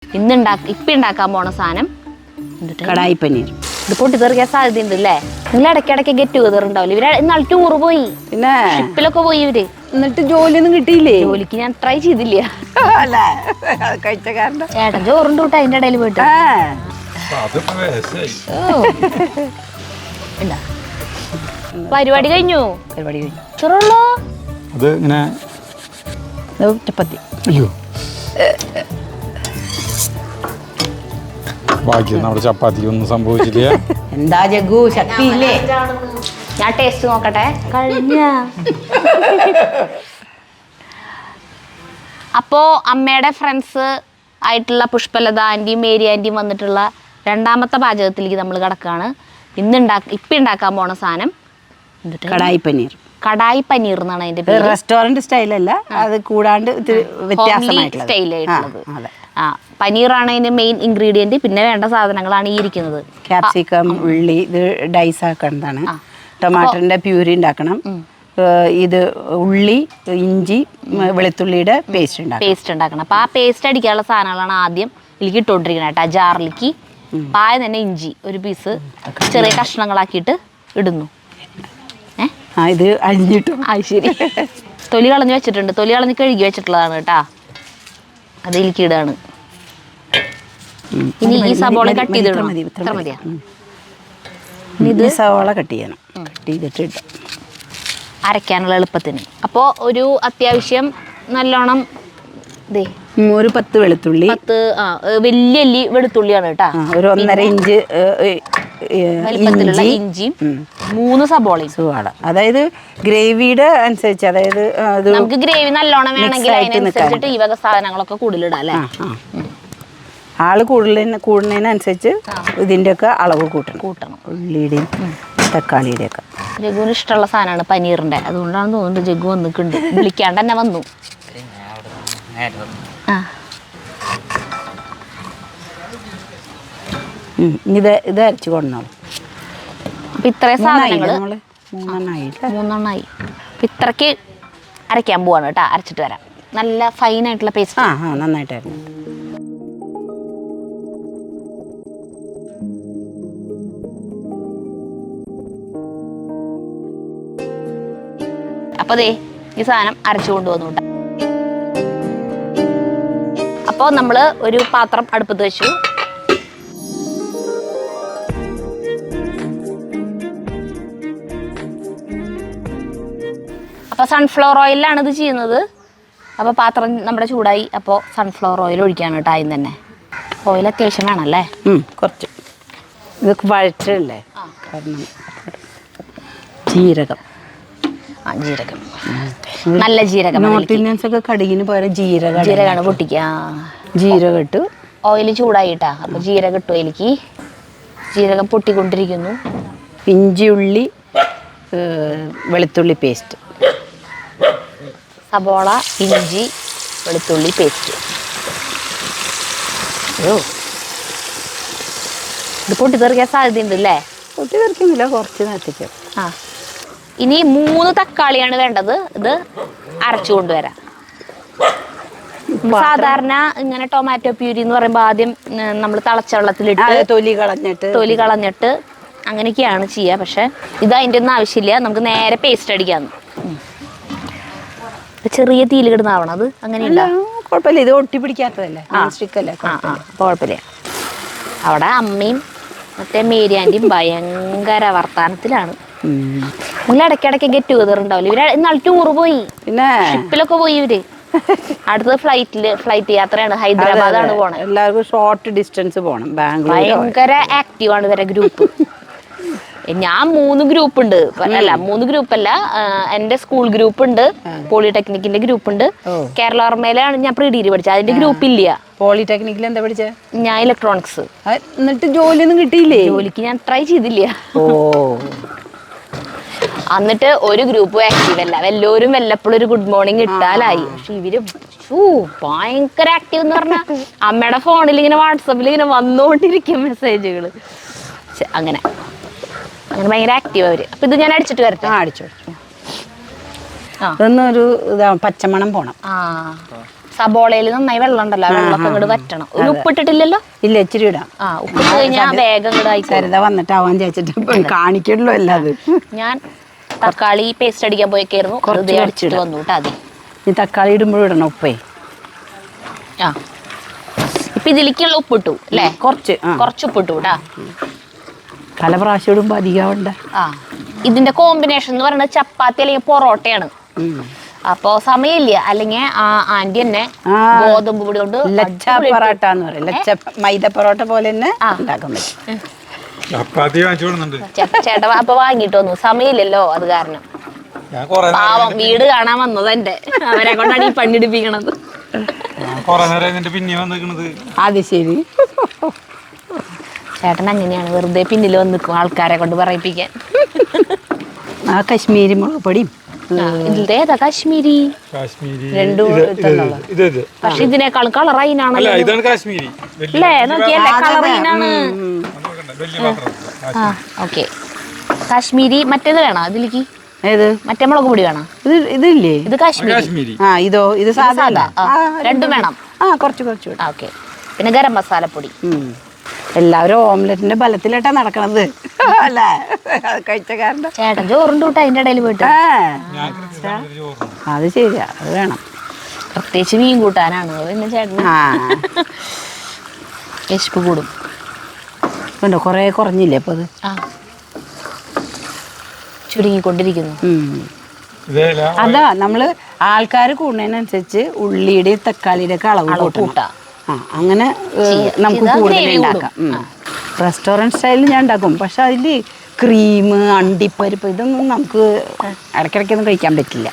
ഇപ്പം ഉണ്ടാക്കാൻ പോണ സാധനം കടായി പനീർ. ഇത് പൊട്ടിത്തെറിക്കാൻ സാധ്യതയുണ്ട് അല്ലേ? നിങ്ങൾ ഇടയ്ക്കിടയ്ക്ക് ഗെറ്റ് ടുഗദർ ഉണ്ടാവില്ല. ഇവര് ഇന്നാൾ ടൂറ് പോയി, പിന്നെ ഷിപ്പിലൊക്കെ പോയി ഇവര്. എന്നിട്ട് ജോലിയൊന്നും കിട്ടിയില്ലേ? ജോലിക്ക് ഞാൻ ട്രൈ ചെയ്തില്ല. കഴിച്ച കാരണം ഏട്ടൻ ചോറുണ്ട് കൂട്ട അതിന്റെ ഇടയിൽ പോയിട്ട് പരിപാടി കഴിഞ്ഞു. ചെറുള്ളൂ അത് ഇങ്ങനെ ചപ്പാത്തി. അയ്യോ ഭാഗ്യം നമ്മുടെ ചപ്പാത്തിക്ക് ഒന്നും സംഭവിച്ചില്ല. എന്താ ജഗ്ഗു, ശക്തിയില്ലേ? ഞാൻ ടേസ്റ്റ് നോക്കട്ടെ. കഴിഞ്ഞ അപ്പോ അമ്മയുടെ ഫ്രണ്ട്സ് ആയിട്ടുള്ള പുഷ്പലത ആൻറ്റിയും മേരി ആൻറ്റിയും വന്നിട്ടുള്ള രണ്ടാമത്തെ പാചകത്തിലേക്ക് നമ്മൾ കിടക്കുകയാണ്. ഇപ്പം ഉണ്ടാക്കാൻ പോണ സാധനം കടായി പനീർ. കടായി പനീർ എന്നാണ് അതിന്റെ പേര്. റെസ്റ്റോറന്റ് സ്റ്റൈലല്ല, അത് കൂടാണ്ട് സ്റ്റൈലായിട്ടുള്ളത്. ആ, പനീറാണ് അതിന്റെ മെയിൻ ഇൻഗ്രീഡിയന്റ്. പിന്നെ വേണ്ട സാധനങ്ങളാണ് ഈ ഇരിക്കുന്നത്. ക്യാപ്സിക്കം, ഉള്ളി, ഇത് ഡൈസ് ആക്കേണ്ടതാണ്. ടൊമാറ്റോന്റെ പ്യൂരി ഉണ്ടാക്കണം. ഇത് ഉള്ളി, ഇഞ്ചി, വെളുത്തുള്ളിയുടെ പേസ്റ്റ് ഉണ്ടാക്കണം. അപ്പൊ ആ പേസ്റ്റ് അടിക്കാനുള്ള സാധനങ്ങളാണ് ആദ്യം ഇതിലേക്ക് ഇട്ടുകൊണ്ടിരിക്കുന്നത് കേട്ടോ. ജാറിലേക്ക് പായ തന്നെ ഇഞ്ചി ഒരു പീസ് ചെറിയ കഷ്ണങ്ങളാക്കിയിട്ട് ഇടുന്നു. ഇത് അരിഞ്ഞിട്ടു. അത് ശരി. തൊലി കളഞ്ഞ് വെച്ചിട്ടുണ്ട്. തൊലി കളഞ്ഞ് കഴുകി വെച്ചിട്ടുള്ളതാണ് കേട്ടാ. അതിലേക്ക് ഇടാണ്. ഇനി ഈ സവോള കട്ട് ചെയ്തിടണം. ഇത്ര മതിയാ? ഇത് സവോള കട്ട് ചെയ്യണം. കട്ട് ചെയ്തിട്ട് ഇടാം അരയ്ക്കാനുള്ള എളുപ്പത്തിന്. അപ്പോൾ ഒരു അത്യാവശ്യം നല്ലോണം ഒരു 10 വെളുത്തുള്ളി, 10 വലിയ വെളുത്തുള്ളിയാണ് കേട്ടാ. ഒരു 1.5 ഇഞ്ച് വലിപ്പത്തിലുള്ള ഇഞ്ചിയും 3 സബോളയും. അതായത് ഗ്രേവിയുടെ അനുസരിച്ച്, അതായത് നമുക്ക് ഗ്രേവി നല്ലോണം വേണമെങ്കിൽ അതിനനുസരിച്ചിട്ട് ഈ വക സാധനങ്ങളൊക്കെ കൂടുതലിടാം അല്ലേ? ആള് കൂടുന്നതിനനുസരിച്ച് ഇതിന്റെ ഒക്കെ അളവ് കൂട്ടണം. ഉള്ളിയുടെയും തക്കാളിയുടെ ഒക്കെ. ജഗ്ഗുവിന് ഇഷ്ടമുള്ള സാധനമാണ് പനീറിന്റെ. അതുകൊണ്ടാണ് തോന്നുന്നത് ജഗ്ഗു വന്നിട്ടുണ്ട്. വിളിക്കാണ്ട് തന്നെ വന്നു. ഇത് അരച്ചു കൊണ്ടോളൂ. അപ്പൊ ഇത്രയും സാധനങ്ങള് 3 ഇത്രക്ക് അരയ്ക്കാൻ പോവാണ് കേട്ടോ. അരച്ചിട്ട് വരാം. നല്ല ഫൈൻ ആയിട്ടുള്ള പേസ്റ്റ്. നന്നായിട്ടായിരുന്നു. അപ്പൊ ഈ സാധനം അരച്ചു കൊണ്ടുവന്നു കേട്ടോ. അപ്പോൾ നമ്മള് ഒരു പാത്രം അടുപ്പത്ത് വെച്ചു. അപ്പോൾ സൺഫ്ലവർ ഓയിലാണ് ഇത് ചെയ്യുന്നത്. അപ്പോൾ പാത്രം നമ്മുടെ ചൂടായി. അപ്പോൾ സൺഫ്ലവർ ഓയിൽ ഒഴിക്കാണ് കേട്ടോ. ആദ്യം തന്നെ ഓയിൽ അത്യാവശ്യം വേണമല്ലേ? കുറച്ച്. ഇതൊക്കെ വഴറ്റല്ലേ? കാരണം ജീരകം. ജീരകം, നല്ല ജീരകം. നോർത്ത് ഇന്ത്യൻസ് ഒക്കെ കടുകിന് പകരം ജീരകമാണ് പൊട്ടിക്കുക. ജീരകം ഇട്ടു. ഓയിൽ ചൂടായിട്ടാ. അപ്പൊ ജീരകം ഇട്ടു. അതിലേക്ക് ജീരകം പൊട്ടിക്കൊണ്ടിരിക്കുന്നു. ഇഞ്ചി, ഉള്ളി, വെളുത്തുള്ളി പേസ്റ്റ്. സബോള, ഇഞ്ചി, വെളുത്തുള്ളി പേസ്റ്റ്. ഇത് പൊട്ടിത്തെറിക്കാൻ സാധ്യതയുണ്ട് അല്ലേ? പൊട്ടിത്തെറിക്കുന്നില്ല, കുറച്ച് നേരത്തേക്ക്. ഇനി 3 തക്കാളിയാണ് വേണ്ടത്. ഇത് അരച്ചു കൊണ്ടുവരാം. സാധാരണ ഇങ്ങനെ ടൊമാറ്റോ പ്യൂരി എന്ന് പറയുമ്പോൾ ആദ്യം നമ്മൾ തിളച്ച വെള്ളത്തിലിട്ട് തൊലി കളഞ്ഞിട്ട് അങ്ങനെയൊക്കെയാണ് ചെയ്യുക. പക്ഷെ ഇത് അതിൻ്റെ ഒന്നും ആവശ്യമില്ല. നമുക്ക് നേരെ പേസ്റ്റ് അടിക്കാന്ന്. ചെറിയ തീയിൽ കിടന്നാവണം. അത് അങ്ങനെയല്ല, കുഴപ്പമില്ല. ഇത് ഒട്ടി പിടിക്കാത്തതല്ലേ? കുഴപ്പമില്ല. അവിടെ അമ്മയും മറ്റേ മേരി ആൻറ്റിയും ഭയങ്കര വർത്താനത്തിലാണ്. നിങ്ങൾ ഇടയ്ക്കിടയ്ക്ക് ഗെറ്റ് ടുഗദർ ഉണ്ടാവില്ല. ഇവര് ഇന്നാൾ ടൂറ് പോയി, പിന്നെ ഷിപ്പിലൊക്കെ പോയി ഇവര്. അടുത്തത് ഫ്ലൈറ്റ് യാത്രയാണ്. ഹൈദരാബാദാണ് പോണത്. എല്ലാവർക്കും ഷോർട്ട് ഡിസ്റ്റൻസ് പോകണം. ഭയങ്കര ആക്റ്റീവാണ് ഇവരെ ഗ്രൂപ്പ്. ഞാൻ 3 ഗ്രൂപ്പ് ഉണ്ട്. അല്ല 3 ഗ്രൂപ്പല്ല, എന്റെ സ്കൂൾ ഗ്രൂപ്പ് ഉണ്ട്, പോളിടെക്നിക്കിന്റെ ഗ്രൂപ്പ് ഉണ്ട്. കേരള ഓർമ്മയിലാണ് ഞാൻ പ്രീ ഡിഗ്രി പഠിച്ചത്. അതിന്റെ ഗ്രൂപ്പ് ഇല്ല. പോളിടെക്നിക്കിൽ എന്താ പഠിച്ചത്? ഞാൻ ഇലക്ട്രോണിക്സ്. എന്നിട്ട് ജോലിയൊന്നും കിട്ടിയില്ലേ? ജോലിക്ക് ഞാൻ ട്രൈ ചെയ്തില്ല. എന്നിട്ട് ഒരു ഗ്രൂപ്പ് ആക്റ്റീവ് അല്ല. എല്ലാവരും വല്ലപ്പോഴും ഒരു ഗുഡ് മോർണിംഗ് ഇട്ടാലായി. പക്ഷെ ഇവര് ഭയങ്കര ആക്റ്റീവ് എന്ന് പറഞ്ഞാൽ അമ്മയുടെ ഫോണിൽ ഇങ്ങനെ വാട്സപ്പിൽ ഇങ്ങനെ വന്നുകൊണ്ടിരിക്കും മെസ്സേജുകൾ. അങ്ങനെ ഭയങ്കര ആക്റ്റീവ് അവര്. അപ്പൊ ഇത് ഞാൻ അടിച്ചിട്ട് വരട്ടെ? അടിച്ചു. ഇതൊന്നൊരു പച്ചമണം പോണം. സബോളയിൽ നന്നായി വെള്ളം ഉണ്ടല്ലോ, ആ വെള്ളമൊക്കെ അങ്ങോട്ട് വറ്റണം. ഒരു ഉപ്പിട്ടിട്ടില്ലല്ലോ? ഇല്ല, ഇച്ചിരി ഇടാം. ഉപ്പിട്ട് കഴിഞ്ഞാൽ വേഗം അങ്ങോട്ട് ആയി. സരിത വന്നിട്ടാവാൻ ചേച്ചിട്ട് കാണിക്കണല്ലോ അല്ലാതെ. ഞാൻ തക്കാളി പേസ്റ്റ് അടിക്കാൻ പോയേക്കായിരുന്നു, കുറച്ച് അടിച്ചിട്ട് വന്നു കേട്ടോ. അതെ, ഈ തക്കാളി ഇടുമ്പോഴും ഇടണം ഉപ്പേ. ഇപ്പൊ ഇതിലേക്കുള്ള ഉപ്പിട്ടു അല്ലേ? കുറച്ച് ഉപ്പിട്ടു കേട്ടാ. പല പ്രാവശ്യം ഇടുമ്പോ അധികമുണ്ട്. ഇതിന്റെ കോമ്പിനേഷൻ എന്ന് പറയുന്നത് ചപ്പാത്തി അല്ലെങ്കിൽ പൊറോട്ടയാണ്. അപ്പൊ സമയമില്ല, അല്ലെങ്കിൽ ആന്റി തന്നെ ഗോതമ്പ് പൊടി കൊണ്ട് ലച്ച പൊറോട്ട എന്ന് പറയും. ലച്ച മൈദ പൊറോട്ട പോലെ തന്നെ ഉണ്ടാക്കാൻ പറ്റും. ചേട്ടാ അപ്പൊ വാങ്ങിട്ട് വന്നു, സമയമില്ലല്ലോ അത് കാരണം. പാവം വീട് കാണാൻ വന്നത് എന്റെ, അവരെ കൊണ്ടാണ് ഈ പണിയെടുപ്പിക്കണത്. അത് ശരി. ചേട്ടൻ അങ്ങനെയാണ്, വെറുതെ പിന്നിൽ വന്ന് നിൽക്കും ആൾക്കാരെ കൊണ്ട് പറയിപ്പിക്കാൻ. ആ കശ്മീരി മുളക് പൊടിയും ഇതിലത്തെ ഏതാ കാശ്മീരി? രണ്ടും പക്ഷെ ഇതിനേക്കാളും കളർ അതിനാണല്ലോ അല്ലേ? നോക്കിയല്ലേ, കളർ ഇതിനാണ്. ഓക്കെ, കാശ്മീരി. മറ്റേത് വേണോ ഇതിലേക്ക്? ഏത്? മറ്റേ മുളക് പൊടി വേണം. ഇതില്ലേ? ഇത് കാശ്മീരി. ഇതോ? ഇത് സാധാ. രണ്ടും വേണം. കുറച്ച്. ഓക്കെ. പിന്നെ ഗരം മസാലപ്പൊടി. എല്ലാവരും ഓംലെറ്റിന്റെ ബലത്തിലായിട്ടാ നടക്കണത് അല്ലേ? കഴിച്ച കാരണം ചേട്ടൻ ചോറുണ്ട് കൂട്ട അതിന്റെ ഇടയിൽ പോയിട്ട്. അത് ശരിയാ, അത് വേണം. പ്രത്യേകിച്ച് മീൻ കൂട്ടാനാണ് പിന്നെ ചേട്ടന് വിശപ്പ് കൂടും. ഉണ്ടോ? കൊറേ കുറഞ്ഞില്ലേ അപ്പൊ? അത് ചുരുങ്ങിക്കൊണ്ടിരിക്കുന്നു. അതാ നമ്മള് ആൾക്കാർ കൂടുന്നതിനനുസരിച്ച് ഉള്ളിയുടെയും തക്കാളിയുടെ ഒക്കെ അളവ് കൂട്ടാം. അങ്ങനെ നമുക്ക് കൂടുതൽ ഉണ്ടാക്കാം. റെസ്റ്റോറൻറ്റ് സ്റ്റൈലിൽ ഞാൻ ഉണ്ടാക്കും. പക്ഷെ അതിൽ ക്രീം, അണ്ടിപ്പരിപ്പ് ഇതൊന്നും നമുക്ക് ഇടയ്ക്കിടയ്ക്കൊന്നും കഴിക്കാൻ പറ്റില്ല.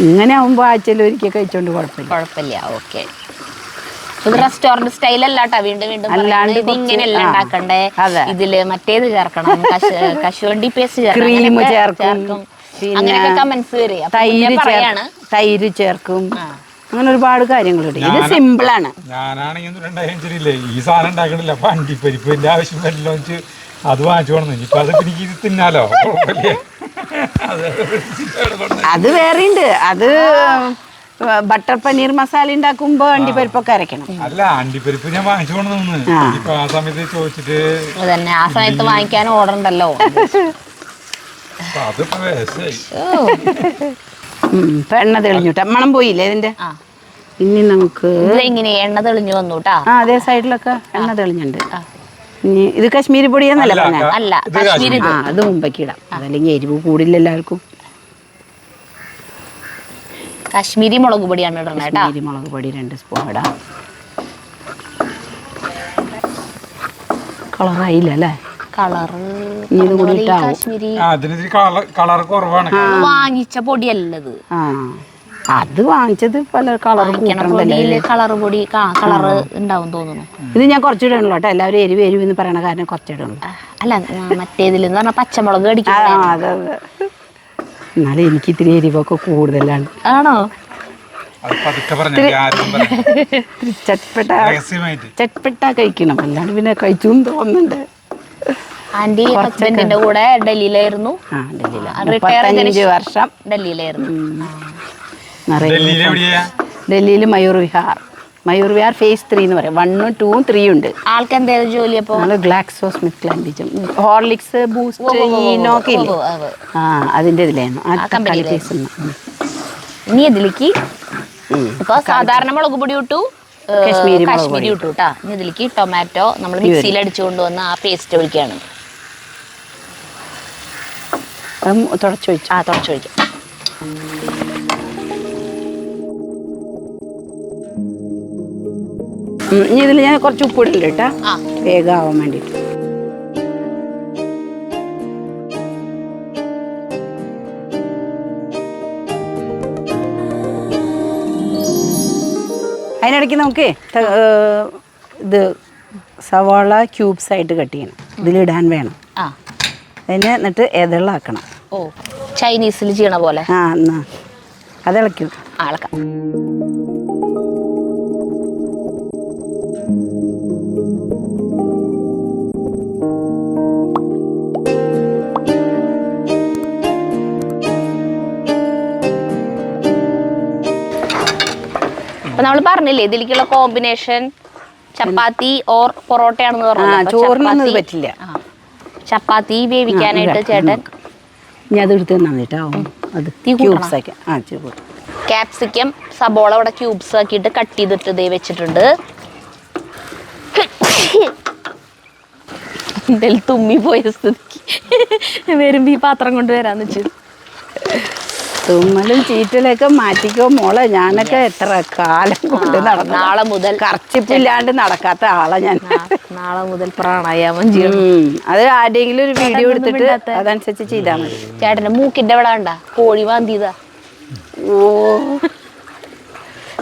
ഇങ്ങനെ ആവുമ്പോൾ ആഴ്ചയിൽ ഒരിക്കൽ കഴിച്ചോണ്ട് കുഴപ്പമില്ല. ഓക്കെ. ഇത് റെസ്റ്റോറന്റ് സ്റ്റൈൽ അല്ലാട്ടാ, വീണ്ടും അല്ലാണ്ട് ഇങ്ങനെയല്ല ഉണ്ടാക്കണ്ടേ. ഇതില് മറ്റേത് ചേർക്കണം, കശുവണ്ടി പേസ്റ്റ് ക്രീം ചേർക്കും, അങ്ങനെയൊക്കെ കമന്റ്സ് വരും. തൈര് ചേർക്കും, അങ്ങനെ ഒരുപാട് കാര്യങ്ങളുണ്ട്. ഇത് സിമ്പിളാണ്. ഞാനാണെങ്കിൽ ഈ സാധനം ഉണ്ടാക്കണില്ല, അപ്പൊ അണ്ടിപ്പരിപ്പിന്റെ ആവശ്യം വരില്ലോ, അത് വാങ്ങിച്ചു കൊണ്ടു. ഇനിയിപ്പൊ അത് എനിക്ക് ഇത് തിന്നാലോ. അത് വേറെ ഉണ്ട്. അത് ബട്ടർ പനീർ മസാല ഉണ്ടാക്കുമ്പോ അണ്ടിപ്പരിപ്പൊക്കെ അരക്കണം. അല്ല, അണ്ടിപ്പരിപ്പ് ഞാൻ വാങ്ങിച്ചു കൊണ്ടുവന്നു. ഇപ്പൊ ആ സമയത്ത് ചോദിച്ചിട്ട് തന്നെ ആ സമയത്ത് വാങ്ങിക്കാൻ ഓർഡർ ഉണ്ടല്ലോ. അതിപ്പോ വേശായി. എണ്ണ തെളിഞ്ഞുട്ടാ, മണം പോയില്ലേ ഇതിന്റെ? ഇനി നമുക്ക് എങ്ങനെ എണ്ണ തെളിഞ്ഞു വന്നുട്ടാ. അതേ സൈഡിലൊക്കെ എണ്ണ തെളിഞ്ഞുണ്ട്. ഇനി ഇത് കാശ്മീരി പൊടിയെന്നല്ല പറഞ്ഞ? അല്ല, കാശ്മീരി. അത് മുമ്പേക്ക് ഇടാം, അതല്ലെങ്കിൽ എരിവ് കൂടില്ല എല്ലാവർക്കും. കാശ്മീരി മുളക് പൊടിയാണ് ഇടണേ. കാശ്മീരി മുളക് പൊടി 2 സ്പൂൺ ഇടാം. കളറായില്ല അല്ലേ? കളറ് ഇത് കൂടി കളർ കുറവാണ്. വാങ്ങിച്ച പൊടിയല്ലത്. അത് വാങ്ങിച്ചത് പല കളർ കളർ പൊടി കളർ ഉണ്ടാവും തോന്നുന്നു. ഇത് ഞാൻ കുറച്ചിടണല്ലോ കേട്ടോ. എല്ലാവരും എരിവ് എന്ന് പറയണ കാരണം കുറച്ചിടണല്ലോ. അല്ല, മറ്റേതിലെന്ന് പറഞ്ഞാൽ പച്ചമുളക് അടിക്കും. അതെ. എന്നാലും എനിക്ക് ഇത്തിരി എരിവൊക്കെ കൂടുതലാണ്. ആണോ? ചട്പട്ട കഴിക്കണം, അല്ലാണ്ട് പിന്നെ കഴിച്ചു തോന്നുന്നുണ്ട്. ആന്റി ഹസ്ബൻഡിന്റെ കൂടെ ഡൽഹിയിലായിരുന്നു. 35 വർഷം ഡൽഹിയിലായിരുന്നു. ഡൽഹിയിൽ മയൂർ വിഹാർ ഫേസ് 3 എന്ന് പറയും. 1, 2, 3 ഉണ്ട്. ആൾക്ക് എന്തായാലും ജോലി? അപ്പൊ Glaxo Smith Kline Horlicks, Boost, ഈനോക്കെ ഇല്ലേ, അതിന്റെ ഇതിലായിരുന്നു. ഇനി ഇതിലേക്ക് ഇപ്പൊ സാധാരണ മുളക് പൊടി ഇട്ടു, കാശ്മീരി ഇട്ടു കേട്ടാ. ഇനി ഇതിലേക്ക് ടൊമാറ്റോ നമ്മൾ മിക്സിയിൽ അടിച്ചു കൊണ്ടുവന്ന് ആ പേസ്റ്റ് ഒഴിക്കുകയാണ്. തുടച്ചൊഴിക്കാം. ഇനി ഇതിൽ ഞാൻ കുറച്ച് ഉപ്പ് ഇടില്ല കേട്ടാ, വേഗം ആവാൻ വേണ്ടിട്ട്. അതിനിടയ്ക്ക് നമുക്ക് ഇത് സവാള ക്യൂബ്സ് ആയിട്ട് കട്ട് ചെയ്യണം. ഇതിലിടാൻ വേണം. അതിനെ എന്നിട്ട് എതിളാക്കണം. ചൈനീസിൽ ചെയ്യണ പോലെ. എന്നാ അതിളക്കൂ. ഇളക്കാം. അപ്പൊ നമ്മൾ പറഞ്ഞില്ലേ ഇതിലേക്കുള്ള കോമ്പിനേഷൻ ചപ്പാത്തി ഓർ പൊറോട്ടയാണെന്ന് പറഞ്ഞു. ചോറിനൊന്നും ഇത് പറ്റില്ല. ചപ്പാത്തി വേവിക്കാനായിട്ട് ചേട്ടൻ ഞാൻ അത് എടുത്ത് തന്നാ കേട്ടോ. അത് ക്യൂബ്സ് ആക്കി ക്യാപ്സിക്കം സബോള ഇവിടെ ക്യൂബ്സ് ആക്കിയിട്ട് കട്ട് ചെയ്തിട്ട് ഇതേ വെച്ചിട്ടുണ്ട്. എന്തായാലും തുമ്മി പോയ സ്ഥിതിക്ക് വരുമ്പോ ഈ പാത്രം കൊണ്ട് വരാന്ന് വെച്ചു. തുമ്മലും ചീറ്റലൊക്കെ മാറ്റിക്കോ മോളെ. ഞാനൊക്കെ എത്ര കാലം കൊണ്ട് നടന്നു. നാളെ മുതൽ കർച്ചിപ്പില്ലാണ്ട് നടക്കാത്ത ആളാ ഞാൻ. നാളെ മുതൽ പ്രാണായാമം ചെയ്യും. അത് ആരെങ്കിലും ഒരു വീഡിയോ എടുത്തിട്ട് അതനുസരിച്ച് ചെയ്താൽ മതി. ചേട്ടന്റെ മൂക്കിന്റെ ഇവിടെ വേണ്ട കോഴി വാന്തിയതാ. ഓ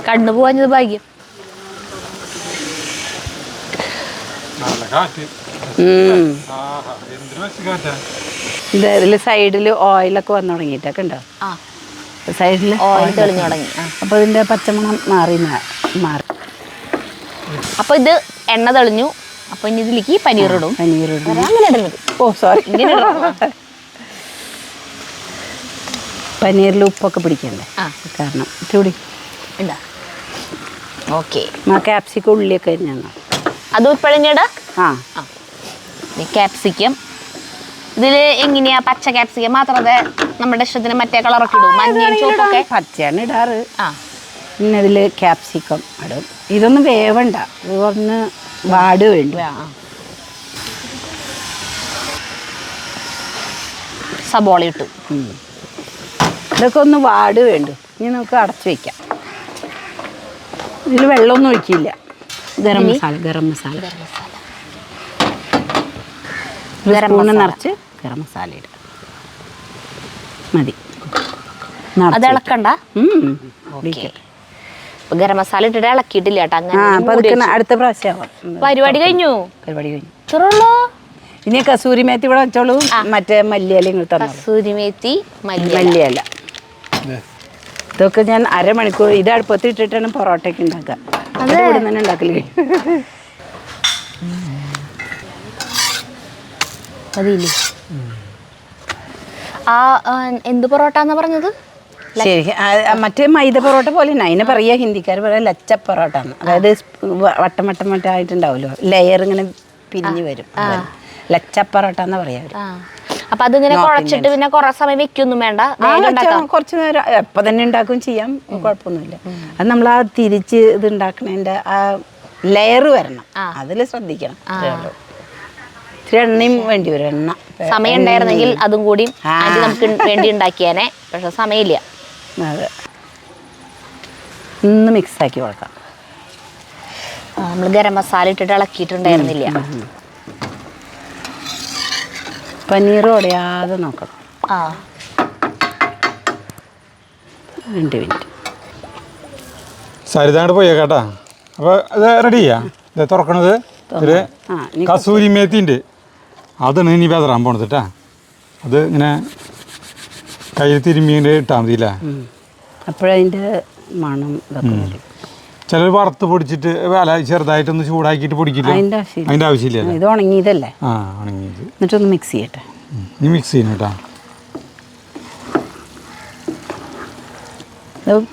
കണ്ണു പോവാഞ്ഞത് ഭാഗ്യം. ഇതില് സൈഡില് ഓയിലൊക്കെ വന്നു തുടങ്ങിയിട്ടൊക്കെ ഉണ്ടോ? സൈഡില് ഓയിൽ തെളിഞ്ഞു തുടങ്ങി. അപ്പൊ ഇതിന്റെ പച്ചമണം മാറി. അപ്പൊ ഇത് എണ്ണ തെളിഞ്ഞു. അപ്പൊ ഇനി ഇതിലേക്ക് പനീറിടും. അങ്ങനെ ഇടുന്നത്. ഓ സോറി. ഇങ്ങനെ പനീറിൽ ഉപ്പൊക്കെ പിടിക്കണ്ടേ? കാരണം ചൂടി ഓക്കെ. ക്യാപ്സിക്കം ഉള്ളിയൊക്കെ അരിഞ്ഞാണ് അതും ഇപ്പഴഞ്ഞിട. ആ ക്യാപ്സിക്കം ഇതില് എങ്ങനെയാ? പച്ച ക്യാപ്സിക്കം മാത്രമേ നമ്മുടെ ഇഷ്ടത്തിന് മറ്റേ കളറൊക്കെ ഇടും? മഞ്ഞയും ചുവപ്പൊക്കെ പച്ചയാണ് ഇടാറ്. പിന്നെ ഇതില് ക്യാപ്സിക്കം ഇടും. ഇതൊന്നും വേവണ്ട, ഇത് ഒന്ന് വാട് വേണ്ട. സബോള ഇട്ടു. ഇതൊക്കെ ഒന്ന് വാട് വേണ്ടു. ഇനി നമുക്ക് അടച്ചു വെക്കാം. ഇതിൽ വെള്ളമൊന്നും ഒഴിക്കില്ല. ഗരം മസാല സ്പൂണ് നിറച്ച് ഗരം മസാല ഇടുക മതി. അത് ഇളക്കണ്ട. ഗരം മസാല ഇട്ടിട്ട് ഇളക്കിയിട്ടില്ല കേട്ടോ. അങ്ങനെ അടുത്ത പ്രാവശ്യം പരിപാടി കഴിഞ്ഞു. ഇത്രയുള്ളൂ. ഇനി കസൂരി മേത്തി ഇവിടെ വെച്ചോളൂ. മറ്റേ മല്ലിയില ഇങ്ങോട്ട് തന്നു. കസൂരി മേത്തി മല്ലിയില ഇതൊക്കെ ഞാൻ അരമണിക്കൂർ ഇത് അടുപ്പത്ത് ഇട്ടിട്ടാണ് പൊറോട്ടയ്ക്ക് ഉണ്ടാക്കുക. അത് ഇവിടെ തന്നെ ഉണ്ടാക്കല്. അതില്ലേ എന്ത് പൊറോട്ട പറഞ്ഞത്? ശരി, മറ്റേ മൈദ പൊറോട്ട പോലെ തന്നെ അതിനെ പറയാ. ഹിന്ദിക്കാർ പറയാ ലച്ച പൊറോട്ട എന്ന്. അതായത് വട്ടം വട്ടം വട്ടമായിട്ടുണ്ടാവുമല്ലോ, ലെയർ ഇങ്ങനെ പിരിഞ്ഞു വരും. ലച്ച പൊറോട്ട എന്നാ പറയാ. അപ്പൊ അതിങ്ങനെ കുഴച്ചിട്ട് പിന്നെ കുറെ സമയം വെക്കൊന്നും വേണ്ട, കുറച്ച് നേരം എപ്പോൾ തന്നെ ഉണ്ടാക്കുകയും ചെയ്യാം, കുഴപ്പമൊന്നുമില്ല. അത് നമ്മൾ ആ തിരിച്ച് ഇത് ഉണ്ടാക്കണതിൻ്റെ ആ ലെയർ വരണം, അതിൽ ശ്രദ്ധിക്കണം. ഇത്തിരി എണ്ണയും വേണ്ടി വരും. എണ്ണ സമയം ഉണ്ടായിരുന്നെങ്കിൽ അതും കൂടി നമുക്ക് വേണ്ടി ഉണ്ടാക്കിയാനേ, പക്ഷെ സമയമില്ല. അതെ, ഒന്ന് മിക്സാക്കി കൊടുക്കാം. നമ്മൾ ഗരം മസാല ഇട്ടിട്ട് ഇളക്കിയിട്ടുണ്ടായിരുന്നില്ല. പനീർ ഉടയാതെ നോക്കണം. 2 മിനിറ്റ് സരിതാണ്ട് പോയേക്കാട്ടാ. അപ്പോൾ ഇത് റെഡിയാ. ഇത് തുറക്കണത് ഒരു കസൂരി മേത്തിൻ്റെ അതാണ് ഇനി വെതറാൻ പോണത് കേട്ടാ. അത് ഇങ്ങനെ കയ്യിൽ തിരുമ്മിൻ്റെ ഇട്ടാൽ മതിയില്ലേ? അപ്പോഴതിൻ്റെ മണം ഇതൊക്കെ. ചിലർ വറുത്ത് പൊടിച്ചിട്ട് അല്ല ചെറുതായിട്ടൊന്ന് ചൂടാക്കിയിട്ട് പൊടിക്കില്ല. അതിൻ്റെ ആവശ്യമില്ല. ഇത് ഉണങ്ങിയതല്ലേ? ഉണങ്ങിയത്. എന്നിട്ടൊന്ന് മിക്സ് ചെയ്യട്ടെ. ഇനി മിക്സ് ചെയ്യണം കേട്ടാ.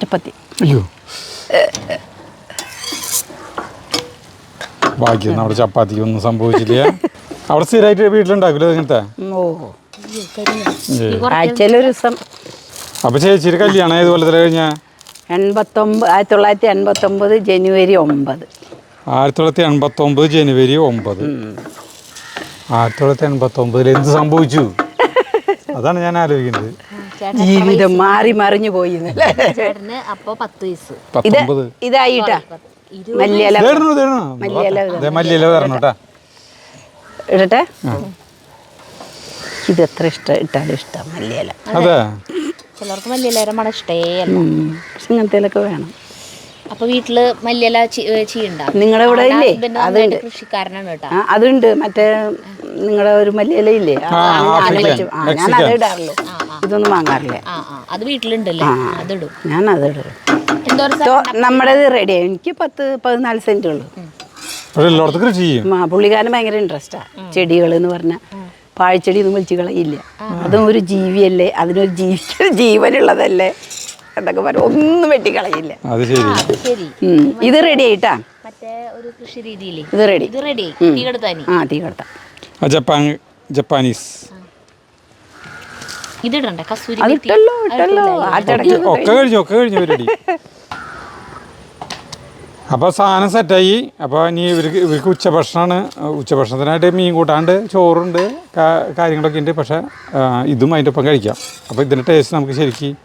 ചപ്പാത്തി. അയ്യോ ബാക്കിയൊന്നും അവിടെ ചപ്പാത്തിക്ക് ഒന്നും സംഭവിച്ചില്ല. അവിടെ സ്ഥിരമായിട്ട് വീട്ടിലുണ്ടാക്കില്ല ഇങ്ങനത്തെ? ആഴ്ചയിലൊരു ദിവസം. അപ്പൊ ചേച്ചിയുടെ കല്യാണം ഏതുപോലെ കഴിഞ്ഞാ? 1989 ജനുവരി 9. 1989 ജനുവരി 9. 1989 എന്ത് സംഭവിച്ചു? അതാണ് ഞാൻ ആലോചിക്കുന്നത്. ജീവിതം മാറി മറിഞ്ഞു പോയി. അപ്പൊ 10 വയസ്സ്. ഇതായിട്ടാ മല്ലിയില തരണം കേട്ടാ. ഇടട്ടെ. ഇത് എത്ര ഇട്ടാലും ഇഷ്ടം മല്ലിയില. അതെ, ചിലർക്ക് മല്ലിയില മണം ഇഷ്ടേ അല്ല. പക്ഷെ ഇങ്ങനത്തേലൊക്കെ വേണം. അപ്പൊ വീട്ടില് മല്ലിയില ചെയ്യണ്ട? നിങ്ങളുടെ ഇവിടെ ഇല്ലേ? അതുണ്ട്, കൃഷിക്കാരനാണ് കേട്ടോ. അതുണ്ട്. മറ്റേ നിങ്ങളുടെ ഒരു മല്ലിയില ഇല്ലേ? ഞാൻ അത് ഇടാറുള്ളൂ, ഇതൊന്നും വാങ്ങാറില്ല. അത് വീട്ടിലുണ്ടല്ലേ? അതിടും. ഞാൻ അതിടും. നമ്മുടേത് റെഡിയായി. എനിക്ക് 10-14 സെന്റ് ഉള്ളു. പുള്ളിക്കാരന് ഭയങ്കര ഇൻട്രസ്റ്റാ ചെടികൾ എന്ന് പറഞ്ഞാൽ. പാഴ്ചെടി ഒന്നും വലിച്ചു കളയില്ല. അതും ഒരു ജീവിയല്ലേ, അതിനൊരു ജീവനുള്ളതല്ലേ. എന്നൊക്കെ പറയും, ഒന്നും വെട്ടിക്കളയില്ല. അത് ശരി. ശരി. ഇത് റെഡി ആയിട്ടാ, മറ്റേ ഒരു കൃഷി രീതിയില് ഇത് റെഡി. ഇത് റെഡി. തീ കെടുത്താനി. തീ കെടുത്താം. ജപ്പാനീസ് ഇതിടണ്ടേ കസൂരി അത് മേത്തി? ഇട്ടല്ലോ ആ ചടങ്ങ് ഒക്കെ കഴിഞ്ഞു പരിപാടി. അപ്പോൾ സാധനം സെറ്റായി. അപ്പോൾ ഇനി ഇവർക്ക് ഉച്ചഭക്ഷണമാണ്. ഉച്ചഭക്ഷണത്തിനായിട്ട് മീൻ കൂട്ടാണ്ട് ചോറുണ്ട്, കാര്യങ്ങളൊക്കെ ഉണ്ട്. പക്ഷേ ഇതും അതിൻ്റെ ഒപ്പം കഴിക്കാം. അപ്പോൾ ഇതിൻ്റെ ടേസ്റ്റ് നമുക്ക് ശരിക്കും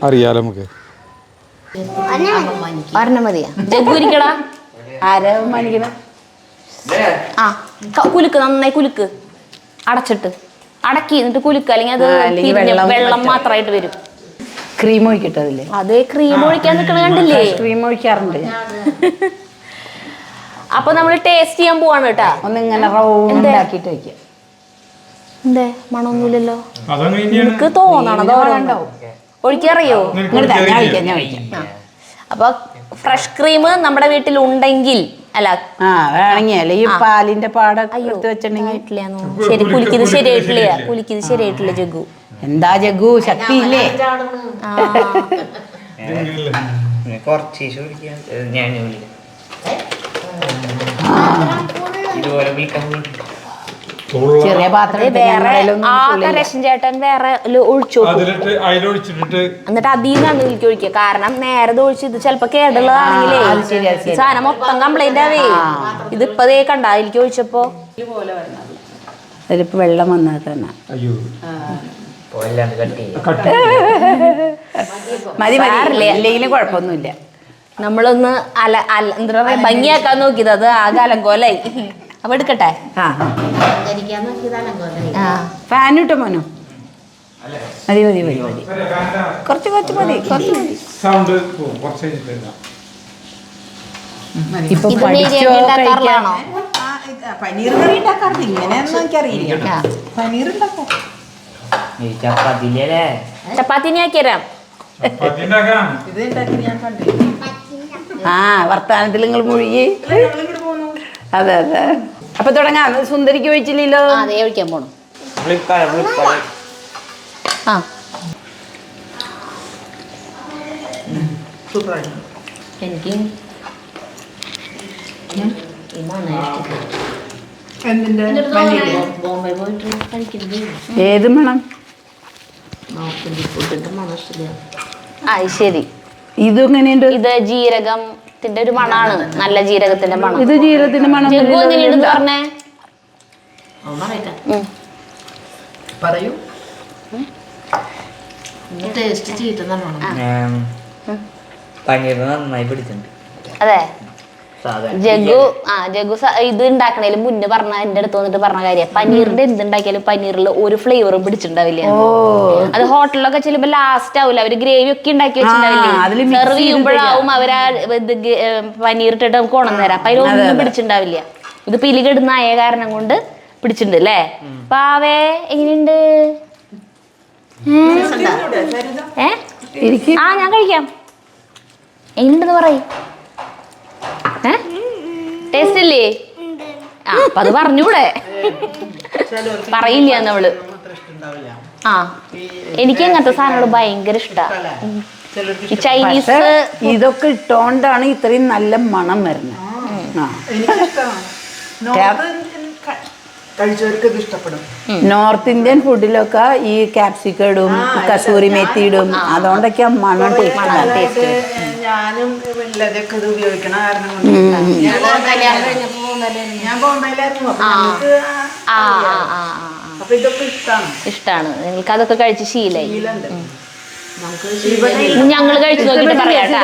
അറിയാലോ നമുക്ക്. ഒരെണ്ണം മതിയാ? ജഗ്ഗുരിക്കടാ. ആരാ മാനിക്കണം? കുലുക്ക്, നന്നായി കുലുക്ക്, അടച്ചിട്ട് അടക്കി എന്നിട്ട് കുലുക്ക്, അല്ലെങ്കിൽ അത് വെള്ളം മാത്രമായിട്ട് വരും. ക്രീം ഒഴിക്കട്ടതില്ലേ? അത് ക്രീം ഒഴിക്കാൻ നിൽക്കണ കണ്ടില്ലേ? ക്രീം ഒഴിക്കാറുണ്ട്. അപ്പൊ നമ്മള് ടേസ്റ്റ് ചെയ്യാൻ പോവാണ് കേട്ടാ. ഒന്നിങ്ങനെ റൗണ്ട് ആക്കിയിട്ട് വയ്ക്കുക. എന്തേ മണമൊന്നുമില്ലല്ലോ. എനിക്ക് തോന്നണത് ഒഴിക്കറിയോ? ഞാൻ ഒഴിക്കാം. അപ്പൊ ഫ്രഷ് ക്രീം നമ്മുടെ വീട്ടിൽ ഉണ്ടെങ്കിൽ അല്ല വേണമെങ്കിൽ ഈ പാലിന്റെ പാടൊക്കെ വെച്ചിട്ടുണ്ടെങ്കിൽ ശരി. കുലിക്കിത് ശരിയായിട്ടില്ല ജഗ്ഗു. എന്താ ജഗ്ഗു, ശക്തി ഇല്ലേ? ചെറിയ പാത്രം രശൻ ചേട്ടൻ വേറെ ഒഴിച്ചു എന്നിട്ട് അതിൽ നിന്നാണ് എനിക്ക് ഒഴിക്കുക. കാരണം നേരത്തെ ഒഴിച്ച് ഇത് ചിലപ്പോ കേടുള്ളതാണെങ്കിലേ സാധനം മൊത്തം കംപ്ലൈന്റ് ആവേ. ഇതിപ്പതേ കണ്ട എനിക്ക് ഒഴിച്ചപ്പോ അതിലിപ്പോ വെള്ളം വന്നാൽ തന്നെ മതി ഇല്ലെങ്കിലും കുഴപ്പമൊന്നുമില്ല. നമ്മളൊന്ന് എന്താ പറയാ ഭംഗിയാക്കാൻ നോക്കിയത്, അത് ആകെ അലങ്കോലായി. അപ്പൊ എടുക്കട്ടെ. ഫാൻ ഇട്ടോ മോനു? മതി കുറച്ച് മതി. ഇപ്പൊ ഉണ്ടാക്കാറില്ലാണോ? പനീർ കറി ഉണ്ടാക്കാറുണ്ട്. ഇങ്ങനെയൊന്നും എനിക്കറിയില്ല. പനീർ ഉണ്ടാക്കാം. ചപ്പാത്തിനെ ആക്കിയരാം. വർത്താനത്തിൽ നിങ്ങൾ മുഴുകി. അതെ. അപ്പൊ തുടങ്ങാം. സുന്ദരിക്ക് ഒഴിച്ചില്ലല്ലോ. അതേ ഒഴിക്കാൻ പോണു. എനിക്ക് ഏത് മണം? ശരി. ഇത് എങ്ങനെയുണ്ട്? ഇത് ജീരകത്തിന്റെ ഒരു മണാണ്, നല്ല ജീരകത്തിന്റെ മണം. ഇത് ജീരകത്തിന്റെ മണം പറഞ്ഞേ. പറയൂ. അതെ ജഗ്ഗു ഇത് ഉണ്ടാക്കണേല് മുന്നേ പറഞ്ഞ എന്റെ അടുത്ത് വന്നിട്ട് പറഞ്ഞ കാര്യം, പനീറിന്റെ എന്തുണ്ടാക്കിയാലും പനീറിൽ ഒരു ഫ്ലേവറും പിടിച്ചിട്ടുണ്ടാവില്ല. അത് ഹോട്ടലിലൊക്കെ ചെല്ലുമ്പോ ലാസ്റ്റ് ആവില്ല, അവര് ഗ്രേവി ഒക്കെ ഉണ്ടാക്കി വെച്ചിട്ടുണ്ടാവില്ലേ, സെർവ് ചെയ്യുമ്പോഴാവും അവരാ പനീർ ഇട്ടിട്ട് നമുക്ക് കൊണ്ടുവന്നേരാം. അപ്പൊ അതിലൊന്നും പിടിച്ചിട്ടുണ്ടാവില്ല. ഇത് പിലികെടുന്ന ആയ കാരണം കൊണ്ട് പിടിച്ചിട്ടുണ്ട് അല്ലേ? പാവേ എങ്ങനെയുണ്ട്? ഞാൻ കഴിക്കാം. എങ്ങനെയുണ്ടെന്ന് പറയും. ടേസ്റ്റ് ഇല്ലേ? അപ്പൊ അത് പറഞ്ഞൂടെ? പറയില്ല നമ്മള്. എനിക്ക് അങ്ങനത്തെ സാധനങ്ങൾ ഭയങ്കര ഇഷ്ടമാണ്. ഈ ചൈനീസ് ഇതൊക്കെ ഇട്ടോണ്ടാണ് ഇത്രയും നല്ല മണം വരുന്നത്. നോർത്ത് ഇന്ത്യൻ ഫുഡിലൊക്കെ ഈ ക്യാപ്സിക്കം ഇടും, കസൂരി മേത്തി ഇടും. അതുകൊണ്ടൊക്കെ മണം ടേസ്റ്റ്. ഞാനും ഇതൊക്കെ ഇത് ഉപയോഗിക്കണ കാരണം ഇഷ്ടാണ്. നിങ്ങൾക്ക് അതൊക്കെ കഴിച്ച് ശീലായി. ഞങ്ങള് കഴിച്ചു നോക്കിട്ട് പറയാട്ടാ.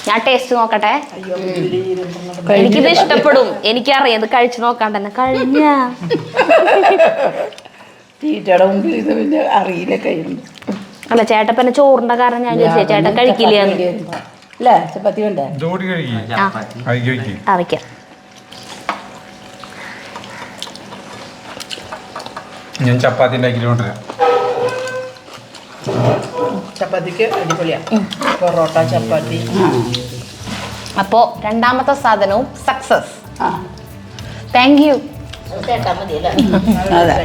ഞാൻ ടേസ്റ്റ് നോക്കട്ടെ. എനിക്കിത് ഇഷ്ടപ്പെടും, എനിക്കറിയാം. ഇത് കഴിച്ചു നോക്കാൻ തന്നെ കഴിഞ്ഞ തീറ്റയുടെ മുമ്പിൽ ഇത് പിന്നെ അറിയില്ല കഴിയുന്നു. അല്ല ചേട്ടപ്പന്നെ ചോറിന്റെ കാരണം ഞാൻ ചോദിച്ചേ ചേട്ടൻ കഴിക്കില്ല അല്ലേ? ചപ്പാത്തി വേണ്ടേ? അറിയിക്കാം. ഞാൻ ചപ്പാത്തി ഉണ്ടാക്കിക്കൊണ്ടിരാം. ചപ്പാത്തിക്ക് അടിപൊളിയാ, പൊറോട്ട ചപ്പാത്തി. അപ്പോ രണ്ടാമത്തെ സാധനവും സക്സസ്. താങ്ക് യു അതെ